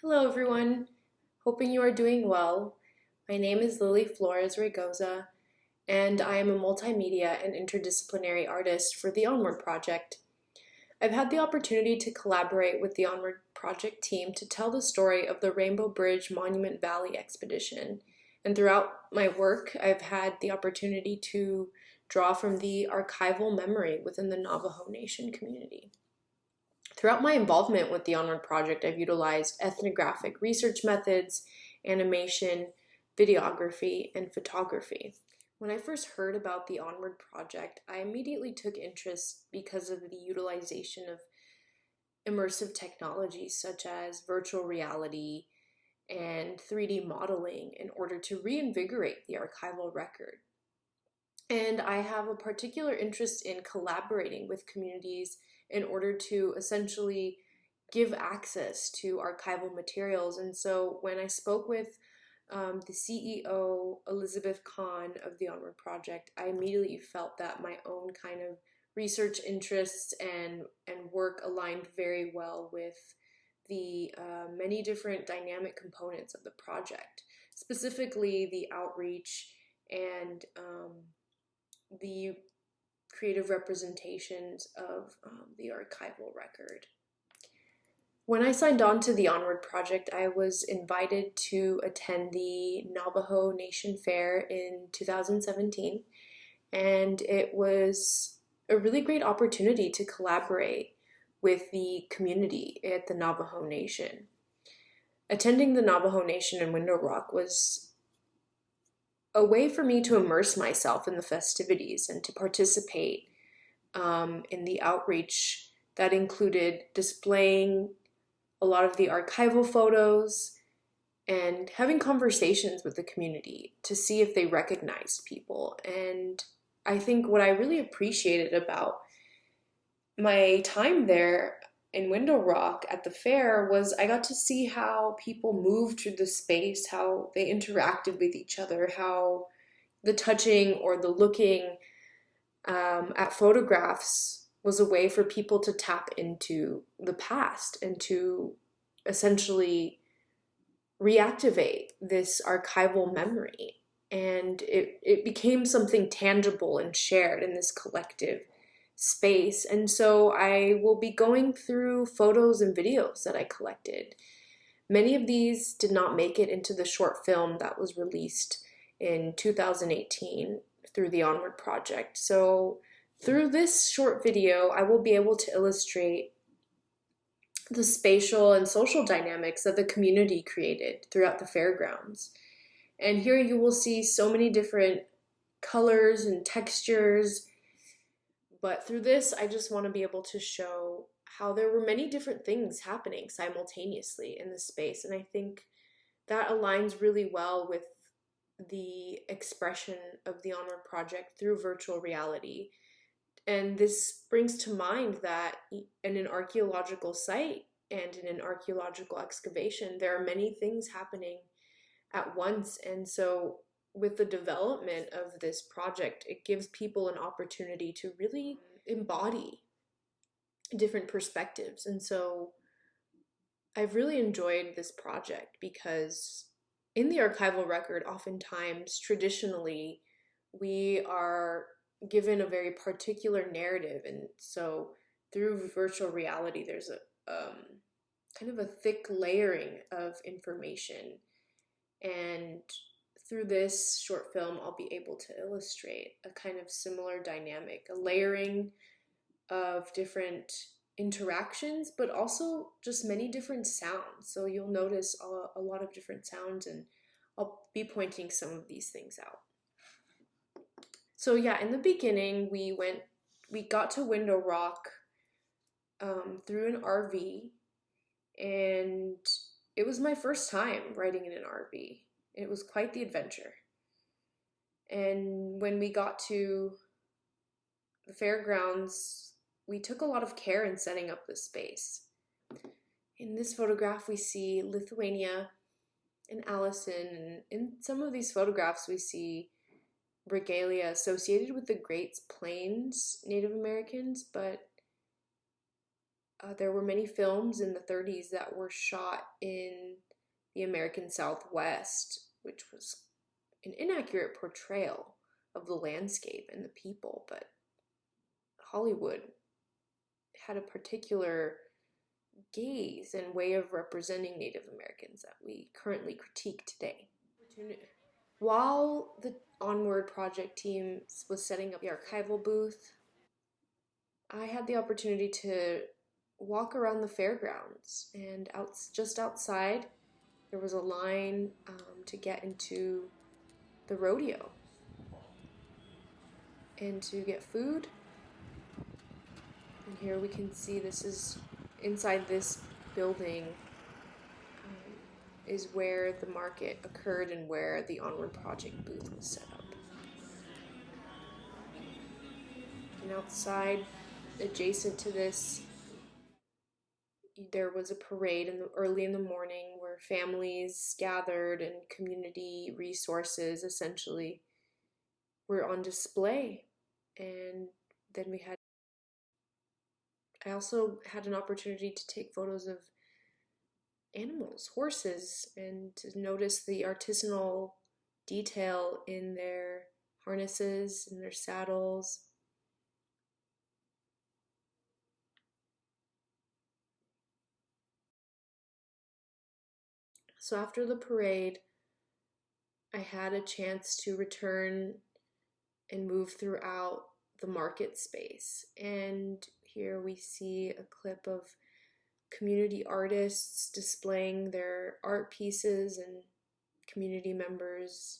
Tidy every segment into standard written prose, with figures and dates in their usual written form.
Hello, everyone. Hoping you are doing well. My name is Lili Flores Raygoza, and I am a multimedia and interdisciplinary artist for the ONWARD project. I've had the opportunity to collaborate with the ONWARD project team to tell the story of the Rainbow Bridge Monument Valley expedition. And throughout my work, I've had the opportunity to draw from the archival memory within the Navajo Nation community. Throughout my involvement with the ONWARD project, I've utilized ethnographic research methods, animation, videography, and photography. When I first heard about the ONWARD project, I immediately took interest because of the utilization of immersive technologies such as virtual reality and 3D modeling in order to reinvigorate the archival record. And I have a particular interest in collaborating with communities in order to essentially give access to archival materials. And so when I spoke with the CEO, Elizabeth Kahn of the Onward Project, I immediately felt that my own kind of research interests and work aligned very well with the many different dynamic components of the project, specifically the outreach and the creative representations of the archival record. When I signed on to the Onward Project, I was invited to attend the Navajo Nation Fair in 2017, and it was a really great opportunity to collaborate with the community at the Navajo Nation. Attending the Navajo Nation in Window Rock was a way for me to immerse myself in the festivities and to participate in the outreach that included displaying a lot of the archival photos and having conversations with the community to see if they recognized people. And I think what I really appreciated about my time there in Window Rock at the fair was I got to see how people moved through the space, how they interacted with each other, how the touching or the looking at photographs was a way for people to tap into the past and to essentially reactivate this archival memory. And it became something tangible and shared in this collective space. And so I will be going through photos and videos that I collected. Many of these did not make it into the short film that was released in 2018 through the Onward Project. So through this short video, I will be able to illustrate the spatial and social dynamics that the community created throughout the fairgrounds. And here you will see so many different colors and textures. But through this, I just want to be able to show how there were many different things happening simultaneously in the space. And I think that aligns really well with the expression of the Onward Project through virtual reality. And this brings to mind that in an archaeological site and in an archaeological excavation, there are many things happening at once. And so with the development of this project, it gives people an opportunity to really embody different perspectives. And so I've really enjoyed this project because in the archival record, oftentimes, traditionally, we are given a very particular narrative. And so through virtual reality, there's a kind of a thick layering of information. And through this short film, I'll be able to illustrate a kind of similar dynamic, a layering of different interactions, but also just many different sounds. So you'll notice a lot of different sounds, and I'll be pointing some of these things out. So yeah, in the beginning, we got to Window Rock through an RV, and it was my first time riding in an RV. It was quite the adventure. And when we got to the fairgrounds, we took a lot of care in setting up the space. In this photograph, we see Lithuania and Allison, and in some of these photographs, we see regalia associated with the Great Plains Native Americans, but There were many films in the 30s that were shot in the American Southwest, which was an inaccurate portrayal of the landscape and the people, but Hollywood had a particular gaze and way of representing Native Americans that we currently critique today. While the ONWARD project team was setting up the archival booth, I had the opportunity to walk around the fairgrounds, and just outside there was a line to get into the rodeo and to get food. And here we can see this is inside this building is where the market occurred and where the ONWARD project booth was set up. And outside, adjacent to this, there was a parade early in the morning where families gathered and community resources essentially were on display. And then I also had an opportunity to take photos of animals, horses, and to notice the artisanal detail in their harnesses and their saddles. So after the parade, I had a chance to return and move throughout the market space. And here we see a clip of community artists displaying their art pieces and community members.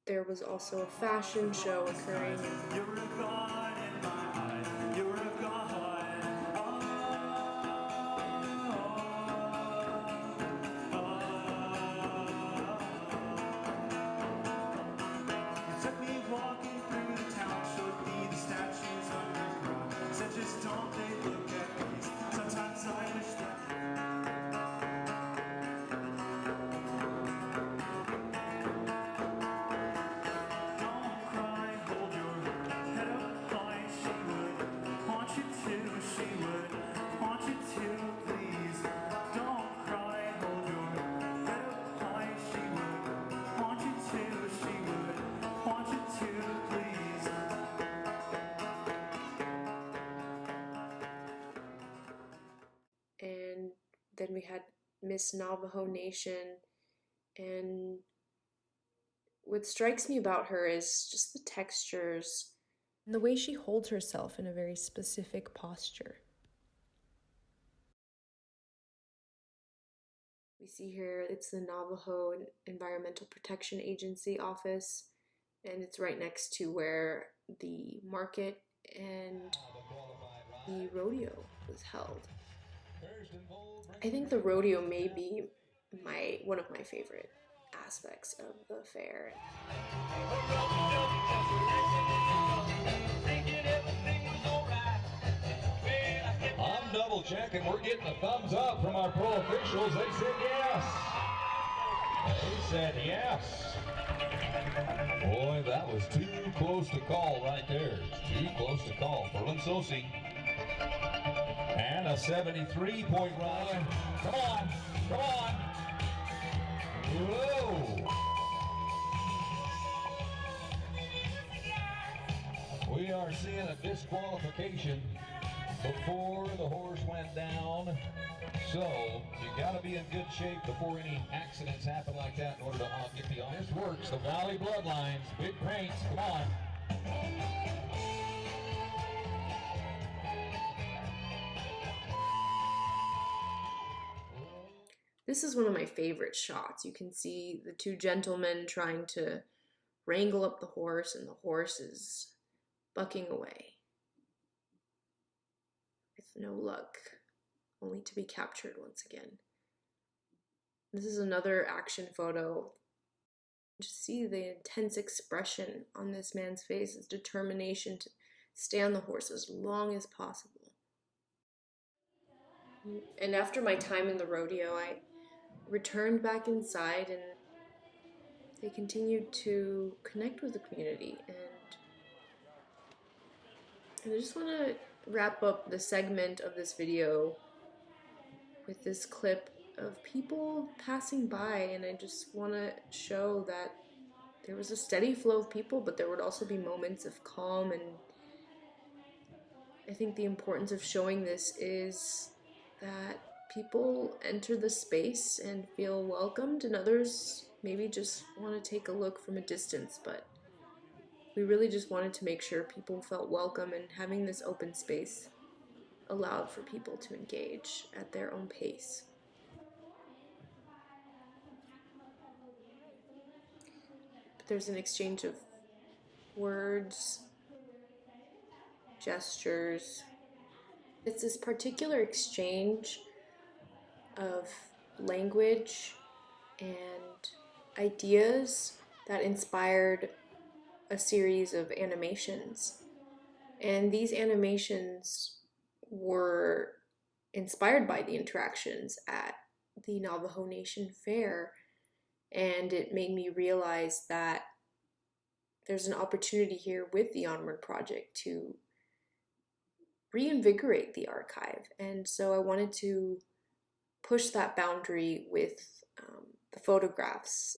There was also a fashion show occurring. You're a god in my eyes. You're a god. You took me walking through the town, showed me the statues underground. Said just don't they look at these. Sometimes I wish that and then we had Miss Navajo Nation. And what strikes me about her is just the textures and the way she holds herself in a very specific posture. We see here it's the Navajo Environmental Protection Agency office, and it's right next to where the market and the rodeo was held. I think the rodeo may be one of my favorite aspects of the fair. I'm double checking. We're getting a thumbs up from our pro officials. They said yes. They said yes. Boy, that was too close to call right there. Too close to call. Ferlin Sosi. And a 73-point run. Come on. Come on. Whoa. We are seeing a disqualification before the horse went down. So you got to be in good shape before any accidents happen like that in order to get the honest works. The Valley Bloodlines, big paints, come on. This is one of my favorite shots. You can see the two gentlemen trying to wrangle up the horse, and the horse is bucking away with no luck, only to be captured once again. This is another action photo. Just see the intense expression on this man's face, his determination to stay on the horse as long as possible. And after my time in the rodeo, I returned back inside, and they continued to connect with the community and I just want to wrap up the segment of this video with this clip of people passing by, and I just want to show that there was a steady flow of people, but there would also be moments of calm, and I think the importance of showing this is that people enter the space and feel welcomed, and others maybe just want to take a look from a distance, but we really just wanted to make sure people felt welcome, and having this open space allowed for people to engage at their own pace. But there's an exchange of words, gestures. It's this particular exchange of language and ideas that inspired a series of animations. And these animations were inspired by the interactions at the Navajo Nation Fair, and it made me realize that there's an opportunity here with the Onward Project to reinvigorate the archive. And so I wanted to push that boundary with the photographs